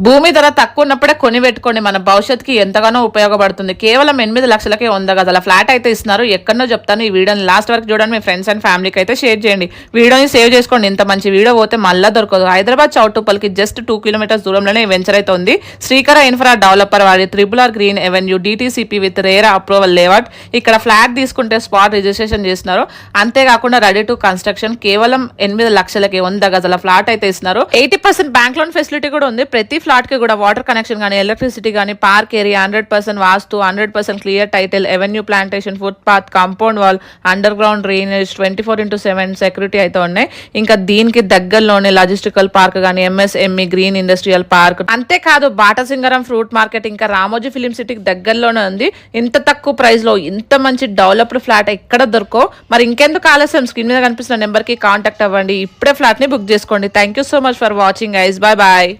భూమి ధర తక్కువ ఉన్నప్పుడే కొని పెట్టుకోండి, మన భవిష్యత్తుకి ఎంతగానో ఉపయోగపడుతుంది. కేవలం 8 లక్షలకే 100 గజాల ఫ్లాట్ అయితే ఇస్తున్నారు. ఎక్కడనో చెప్తాను, ఈ వీడియోని లాస్ట్ వరకు చూడండి. మీ ఫ్రెండ్స్ అండ్ ఫ్యామిలీకి అయితే షేర్ చేయండి. వీడియోని సేవ్ చేసుకోండి. ఇంత మంచి వీడియో పోతే మళ్ళీ దొరకదు. హైదరాబాద్ చౌటుప్పల్కి జస్ట్ 2 కిలోమీటర్స్ దూరంలోనే ఈ వెంచర్ అయితే ఉంది. శ్రీకర ఇన్ఫ్రా డెవలపర్ వారి RRR green avenue DTCP with RERA approval layout. ఇక్కడ ఫ్లాట్ తీసుకుంటే స్పాట్ రిజిస్ట్రేషన్ చేస్తున్నారు. అంతేకాకుండా రెడీ టు కన్స్ట్రక్షన్. కేవలం 8 లక్షలకి 100 గజాల ఫ్లాట్ అయితే ఇస్తున్నారు. 80% బ్యాంక్ లోన్ ఫెసిలిటీ కూడా ఉంది. ప్రతి ఫ్లాట్ కి కూడా వాటర్ కనెక్షన్ గానీ, ఎలక్ట్రిసిటీ గానీ, పార్క్ ఏరియా, 100% వాస్తు, 100% clear title, avenue plantation, foot path, compound wall, under ground drainage, 24/7 security అయితే ఉన్నాయి. ఇంకా దీనికి దగ్గరలోనే లాజిస్టికల్ పార్క్ గానీ, MSME గ్రీన్ ఇండస్ట్రియల్ పార్క్, అంతేకాదు బాటసింగరం ఫ్రూట్ మార్కెట్, ఇంకా రామోజీ ఫిలిం సిటీకి దగ్గరలోనే ఉంది. ఇంత తక్కువ ప్రైస్ లో ఇంత మంచి డెవలప్డ్ ఫ్లాట్ ఎక్కడ దొరకో. మరి ఇంకెందుకు ఆలస్యం, స్క్రీన్ మీద కనిపిస్తున్న నెంబర్ కి కాంటాక్ట్ అవ్వండి. ఇప్పుడే ఫ్లాట్ ని బుక్ చేసుకోండి. Thank you so much for watching guys. Bye bye.